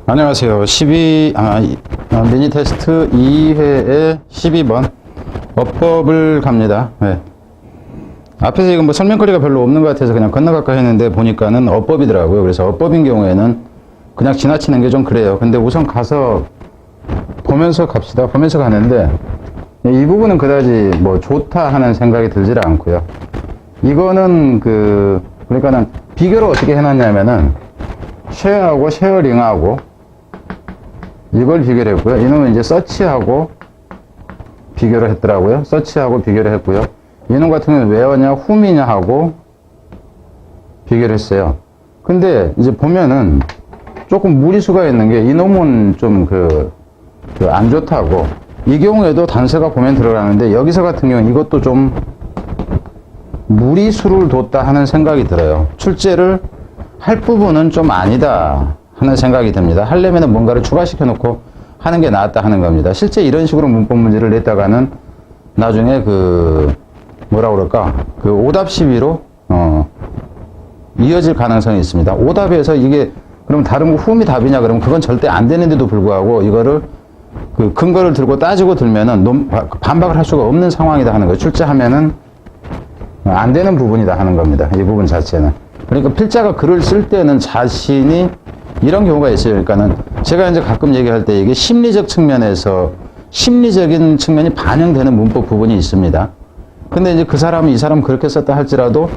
안녕하세요. 미니 테스트 2회에 12번 어법을 갑니다. 네. 앞에서 이거 뭐 설명거리가 별로 없는 것 같아서 그냥 건너갈까 했는데 보니까는 어법이더라고요. 그래서 어법인 경우에는 그냥 지나치는 게 좀 그래요. 근데 우선 가서 보면서 갑시다. 보면서 가는데 이 부분은 그다지 뭐 좋다 하는 생각이 들질 않고요. 이거는 그러니까는 비교를 어떻게 해놨냐면은 쉐어하고 쉐어링하고 이걸 비교를 했고요. 이놈은 이제 서치하고 비교를 했더라고요. 서치하고 비교를 했고요. 이놈 같은 경우는 웨어냐 훔이냐 하고 비교를 했어요. 근데 이제 보면은 조금 무리수가 있는 게 이놈은 좀 안 좋다고, 이 경우에도 단서가 보면 들어가는데 여기서 같은 경우는 이것도 좀 무리수를 뒀다 하는 생각이 들어요. 출제를 할 부분은 좀 아니다 하는 생각이 듭니다. 하려면 뭔가를 추가시켜 놓고 하는 게 낫다 하는 겁니다. 실제 이런 식으로 문법 문제를 냈다가는 나중에 오답 시비로 이어질 가능성이 있습니다. 오답에서 이게 그럼 다른 훔이 답이냐 그러면 그건 절대 안 되는데도 불구하고 이거를 근거를 들고 따지고 들면은 반박을 할 수가 없는 상황이다 하는 거예요. 출제하면은 안 되는 부분이다 하는 겁니다. 이 부분 자체는. 그러니까 필자가 글을 쓸 때는 자신이 이런 경우가 있어요. 그러니까는 제가 이제 가끔 얘기할 때 이게 심리적 측면에서 심리적인 측면이 반영되는 문법 부분이 있습니다. 근데 이제 그 사람이 이 사람 그렇게 썼다 할지라도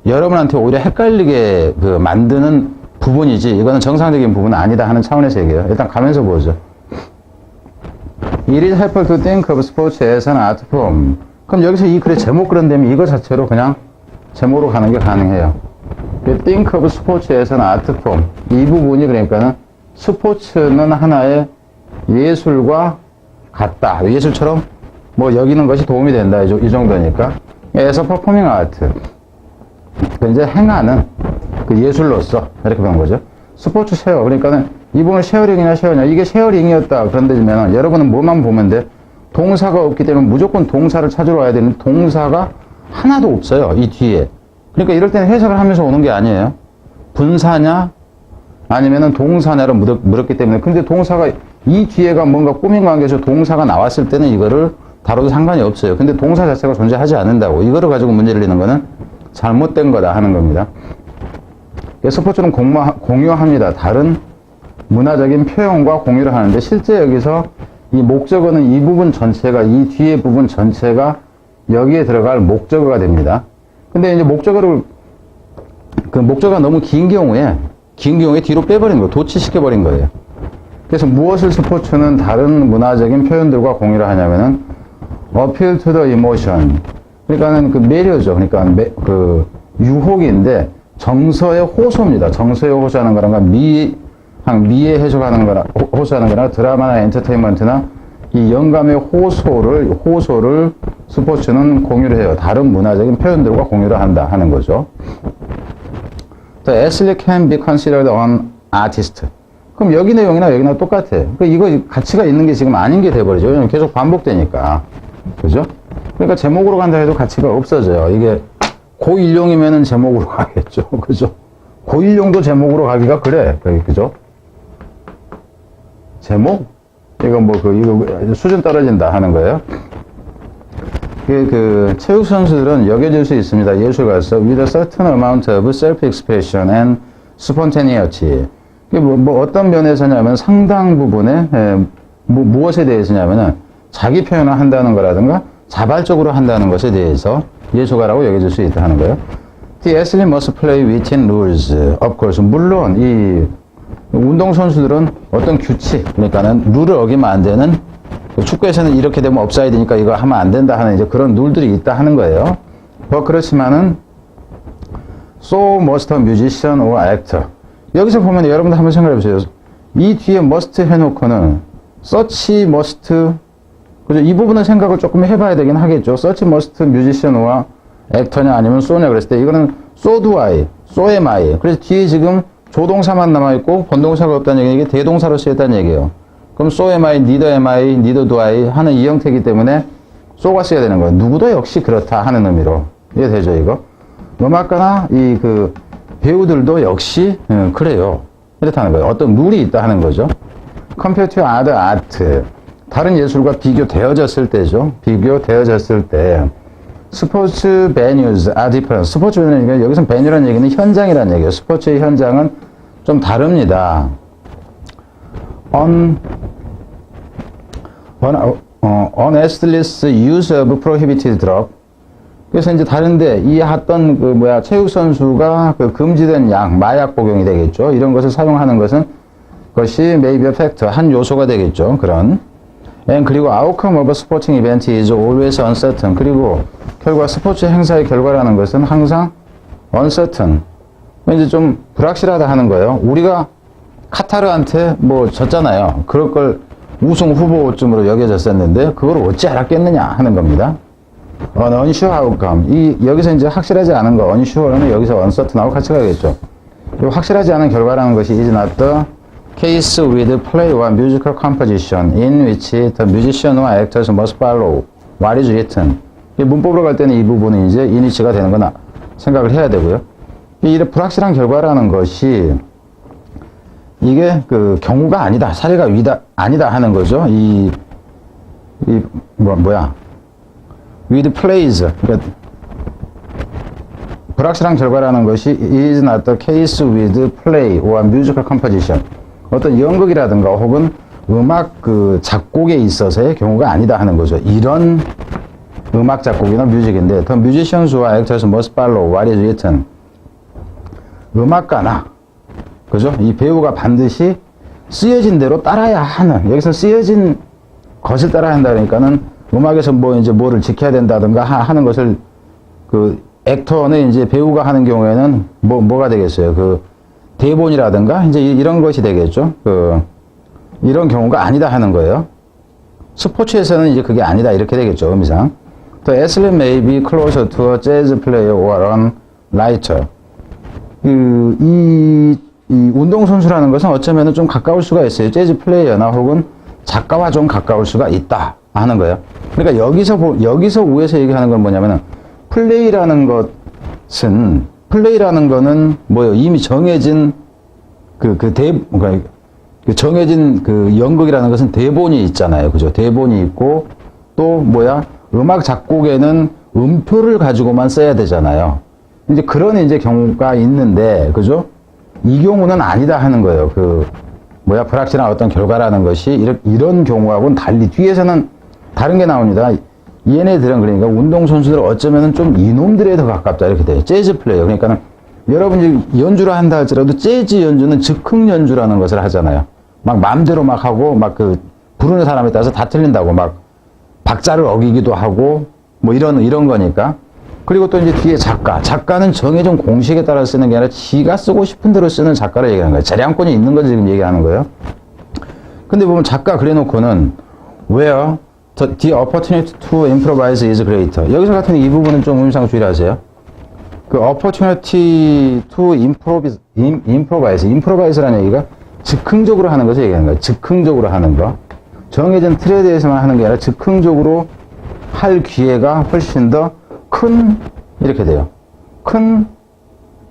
여러분한테 오히려 헷갈리게 만드는 부분이지 이거는 정상적인 부분은 아니다 하는 차원에서 얘기해요. 일단 가면서 보죠. It is helpful to think of sports as an art form. 그럼 여기서 이 글의 제목 그런다면 이거 자체로 그냥 제목으로 가는 게 가능해요. Think of sports as an art form. 이 부분이 그러니까는 스포츠는 하나의 예술과 같다. 예술처럼 여기는 것이 도움이 된다. 이 정도니까. as a performing art. 이제 행하는 예술로서 이렇게 보는 거죠. 스포츠 쉐어. 그러니까는 이 부분 쉐어링이냐 쉐어냐. 이게 쉐어링이었다. 그런데 여러분은 뭐만 보면 돼? 동사가 없기 때문에 무조건 동사를 찾으러 와야 되는데 동사가 하나도 없어요. 이 뒤에. 그러니까 이럴 때는 해석을 하면서 오는 게 아니에요. 분사냐 아니면은 동사냐를 물었기 때문에. 근데 동사가 이 뒤에가 뭔가 꾸민 관계에서 동사가 나왔을 때는 이거를 다뤄도 상관이 없어요. 근데 동사 자체가 존재하지 않는다고. 이거를 가지고 문제를 내는 거는 잘못된 거다 하는 겁니다. 스포츠는 공유합니다. 다른 문화적인 표현과 공유를 하는데 실제 여기서 이 목적어는 이 부분 전체가, 이 뒤에 부분 전체가 여기에 들어갈 목적어가 됩니다. 근데 이제 목적어가 너무 긴 경우에 뒤로 빼버린 거예요. 도치시켜버린 거예요. 그래서 무엇을 스포츠는 다른 문화적인 표현들과 공유를 하냐면은 appeal to the emotion. 그러니까는 매료죠. 그러니까 유혹인데 정서의 호소입니다. 정서의 호소하는 거란가 미에 해석하는 거나 호소하는 거나 드라마나 엔터테인먼트나 이 영감의 호소를 스포츠는 공유를 해요. 다른 문화적인 표현들과 공유를 한다 하는 거죠. The athlete can be considered an artist. 그럼 여기 내용이나 여기나 똑같아. 그러니까 이거 가치가 있는 게 지금 아닌 게 돼버리죠. 왜냐면 계속 반복되니까. 그죠? 그러니까 제목으로 간다 해도 가치가 없어져요. 이게 고일용이면은 제목으로 가겠죠. 그죠? 고일용도 제목으로 가기가 그래. 그죠? 제목? 이거 이거 수준 떨어진다 하는 거예요. 체육 선수들은 여겨질 수 있습니다. 예술가서 with a certain amount of self-expression and spontaneity. 어떤 면에서냐면 상당 부분에 무엇에 대해서냐면은 자기 표현을 한다는 거라든가 자발적으로 한다는 것에 대해서 예술가라고 여겨질 수 있다 하는 거예요. The athlete must play within rules. Of course. 물론 이 운동선수들은 어떤 규칙, 그러니까는 룰을 어기면 안 되는, 축구에서는 이렇게 되면 업사이드니까 이거 하면 안 된다 하는 이제 그런 룰들이 있다 하는 거예요. 그렇지만은 so must a musician or actor. 여기서 보면 여러분들 한번 생각해 보세요. 이 뒤에 must 해놓고는 such must, 그죠? 이 부분은 생각을 조금 해봐야 되긴 하겠죠. such must musician or actor냐 아니면 so냐 그랬을 때 이거는 so do I, so am I. 그래서 뒤에 지금 조동사만 남아있고 본동사가 없다는 얘기는 이게 대동사로 쓰였다는 얘기예요. 그럼 so am I, neither do I 하는 이 형태이기 때문에 so가 써야 되는 거예요. 누구도 역시 그렇다 하는 의미로. 이해되죠 이거? 음악가나 배우들도 역시 그래요. 이렇다는 거예요. 어떤 룰이 있다 하는 거죠. compared to other art. 다른 예술과 비교되어졌을 때죠. 비교되어졌을 때. 스포츠 venues are different. 스포츠 venu는 여기서 venu라는 얘기는 현장이라는 얘기예요. 스포츠의 현장은 좀 다릅니다. Unestablished use of prohibited drug. 그래서 이제 다른데 이 어떤 체육 선수가 금지된 약, 마약 복용이 되겠죠. 이런 것을 사용하는 것은 그것이 may be a factor, 한 요소가 되겠죠. 그런. And 그리고 outcome of a sporting event is always uncertain. 그리고 결과 스포츠 행사의 결과라는 것은 항상 uncertain. 이제 좀 불확실하다 하는 거예요. 우리가 카타르한테 졌잖아요. 그럴 걸 우승 후보쯤으로 여겨졌었는데 그걸 어찌 알았겠느냐 하는 겁니다. unsure outcome. 여기서 이제 확실하지 않은 거, unsure는 여기서 uncertain하고 같이 가겠죠. 확실하지 않은 결과라는 것이 is not the case with play or musical composition in which the musician or actors must follow what is written. 문법으로 갈 때는 이 부분이 이제 init가 되는 거나 생각을 해야 되고요. 이 불확실한 결과라는 것이 이게 경우가 아니다, 사례가 아니다 하는 거죠. with plays. 그러니까 불확실한 결과라는 것이 is not the case with play or musical composition. 어떤 연극이라든가 혹은 음악 작곡에 있어서의 경우가 아니다 하는 거죠. 이런 음악 작곡이나 뮤직인데, the musicians or actors must follow what is written. 음악가나, 그죠? 이 배우가 반드시 쓰여진 대로 따라야 하는, 여기서 쓰여진 것을 따라야 한다니까는 음악에서 뭐를 지켜야 된다든가 하는 것을 액터는 이제 배우가 하는 경우에는 뭐가 되겠어요? 대본이라든가 이제 이런 것이 되겠죠. 이런 경우가 아니다 하는 거예요. 스포츠에서는 이제 그게 아니다 이렇게 되겠죠. 의미상. The athlete may be closer to a jazz player or a writer. 이 운동선수라는 것은 어쩌면 좀 가까울 수가 있어요. 재즈 플레이어나 혹은 작가와 좀 가까울 수가 있다 하는 거예요. 그러니까 여기서 위에서 얘기하는 건 뭐냐면은 플레이라는 거는 뭐예요? 이미 정해진 정해진 연극이라는 것은 대본이 있잖아요. 그죠? 대본이 있고 또 음악 작곡에는 음표를 가지고만 써야 되잖아요. 이제 그런 이제 경우가 있는데, 그죠? 이 경우는 아니다 하는 거예요. 불확실한 어떤 결과라는 것이 이런 경우하고는 달리 뒤에서는 다른 게 나옵니다. 얘네들은 그러니까 운동선수들 어쩌면은 좀 이놈들에 더 가깝다 이렇게 돼요. 재즈 플레이어. 그러니까는 여러분이 연주를 한다 할지라도 재즈 연주는 즉흥 연주라는 것을 하잖아요. 막 마음대로 막 하고 부르는 사람에 따라서 다 틀린다고 박자를 어기기도 하고 이런 거니까. 그리고 또 이제 뒤에 작가는 정해진 공식에 따라 쓰는 게 아니라 지가 쓰고 싶은 대로 쓰는 작가를 얘기하는 거예요. 재량권이 있는 걸 지금 얘기하는 거예요. 근데 보면 작가 그래 놓고는 where the opportunity to improvise is greater. 여기서 같은 이 부분은 좀 의미상 주의를 하세요. opportunity to improvise라는 얘기가 즉흥적으로 하는 것을 얘기하는 거예요. 즉흥적으로 하는 거. 정해진 틀에 대해서만 하는 게 아니라 즉흥적으로 할 기회가 훨씬 더 큰, 이렇게 돼요. 큰,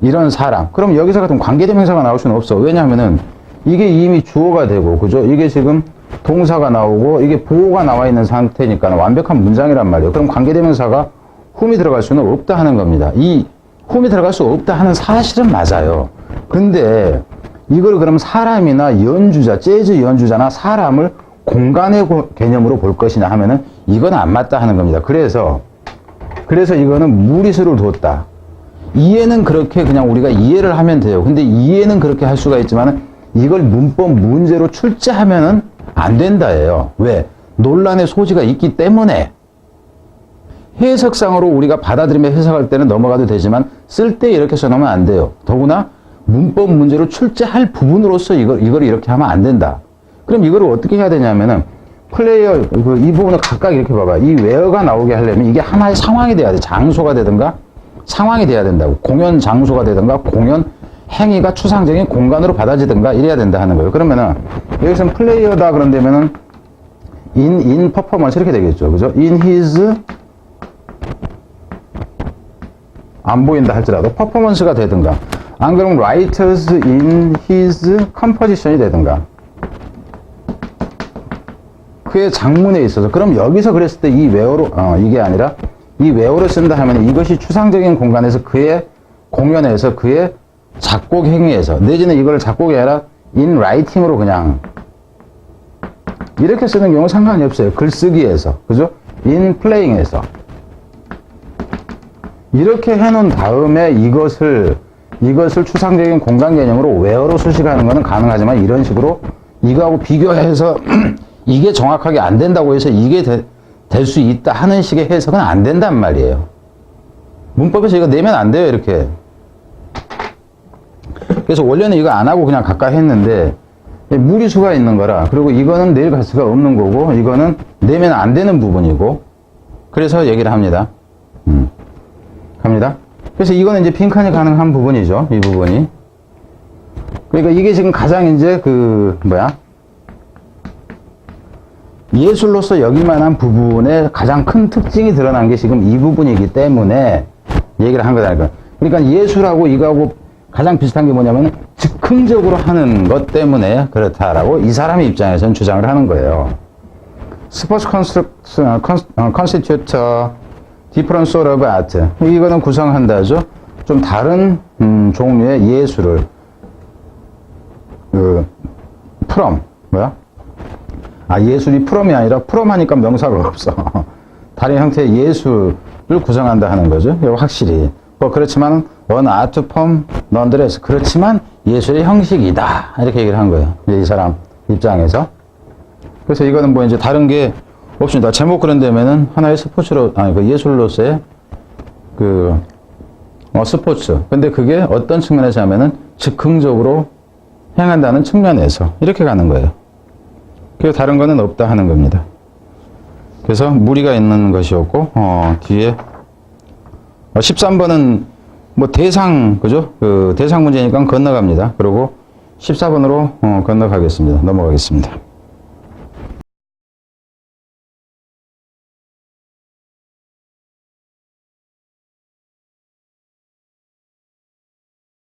이런 사람. 그럼 여기서 같은 관계대명사가 나올 수는 없어. 왜냐하면은, 이게 이미 주어가 되고, 그죠? 이게 지금 동사가 나오고, 이게 보호가 나와 있는 상태니까 완벽한 문장이란 말이에요. 그럼 관계대명사가 whom이 들어갈 수는 없다 하는 겁니다. 이 whom이 들어갈 수 없다 하는 사실은 맞아요. 근데, 이걸 그럼 사람이나 연주자, 재즈 연주자나 사람을 공간의 개념으로 볼 것이냐 하면은, 이건 안 맞다 하는 겁니다. 그래서 이거는 무리수를 뒀다. 이해는 그렇게 그냥 우리가 이해를 하면 돼요. 근데 이해는 그렇게 할 수가 있지만 이걸 문법 문제로 출제하면은 안 된다예요. 왜? 논란의 소지가 있기 때문에. 해석상으로 우리가 받아들이며 해석할 때는 넘어가도 되지만 쓸 때 이렇게 써놓으면 안 돼요. 더구나 문법 문제로 출제할 부분으로서 이걸 이렇게 하면 안 된다. 그럼 이걸 어떻게 해야 되냐면은 플레이어, 이 부분을 각각 이렇게 봐봐. 이 웨어가 나오게 하려면 이게 하나의 상황이 돼야 돼. 장소가 되든가 상황이 돼야 된다고. 공연 장소가 되든가 공연 행위가 추상적인 공간으로 받아지든가 이래야 된다 하는 거예요. 그러면은 여기서는 플레이어다 그런다면은 in performance 이렇게 되겠죠. 그죠? in his 안 보인다 할지라도 퍼포먼스가 되든가 안 그러면 writers in his composition이 되든가. 그의 장문에 있어서. 그럼 여기서 그랬을 때 이 where로, 이게 아니라 이 where로 쓴다 하면 이것이 추상적인 공간에서 그의 공연에서 그의 작곡 행위에서 내지는 이걸 작곡이 아니라 in writing으로 그냥 이렇게 쓰는 경우 상관이 없어요. 글쓰기에서. 그죠? in playing에서. 이렇게 해놓은 다음에 이것을 추상적인 공간 개념으로 where로 수식하는 것은 가능하지만 이런 식으로 이거하고 비교해서 이게 정확하게 안 된다고 해서 이게 될 수 있다 하는 식의 해석은 안 된단 말이에요. 문법에서 이거 내면 안 돼요, 이렇게. 그래서 원래는 이거 안 하고 그냥 가까이 했는데 무리수가 있는 거라. 그리고 이거는 내일 갈 수가 없는 거고 이거는 내면 안 되는 부분이고 그래서 얘기를 합니다. 갑니다. 그래서 이거는 이제 빈칸이 가능한 부분이죠. 이 부분이. 그러니까 이게 지금 가장 이제 예술로서 여기만한 부분의 가장 큰 특징이 드러난 게 지금 이 부분이기 때문에 얘기를 한 거다. 그러니까 예술하고 이거하고 가장 비슷한 게 뭐냐면 즉흥적으로 하는 것 때문에 그렇다라고 이 사람의 입장에서는 주장을 하는 거예요. Sports constitute different sort of art. 이거는 구성한다죠. 좀 다른 종류의 예술을 예술이 프롬이 아니라 프롬 하니까 명사가 없어. 다른 형태의 예술을 구성한다 하는 거죠. 이거 확실히. 그렇지만 an art form nonetheless. 그렇지만 예술의 형식이다. 이렇게 얘기를 한 거예요. 이 사람 입장에서. 그래서 이거는 이제 다른 게 없습니다. 제목 그런 데면은 하나의 스포츠로, 예술로서의 스포츠. 근데 그게 어떤 측면에서 하면은 즉흥적으로 행한다는 측면에서 이렇게 가는 거예요. 그래서 다른 거는 없다 하는 겁니다. 그래서 무리가 있는 것이었고, 뒤에 13번은 대상, 그죠? 대상 문제니까 건너갑니다. 그리고 14번으로 건너가겠습니다. 넘어가겠습니다.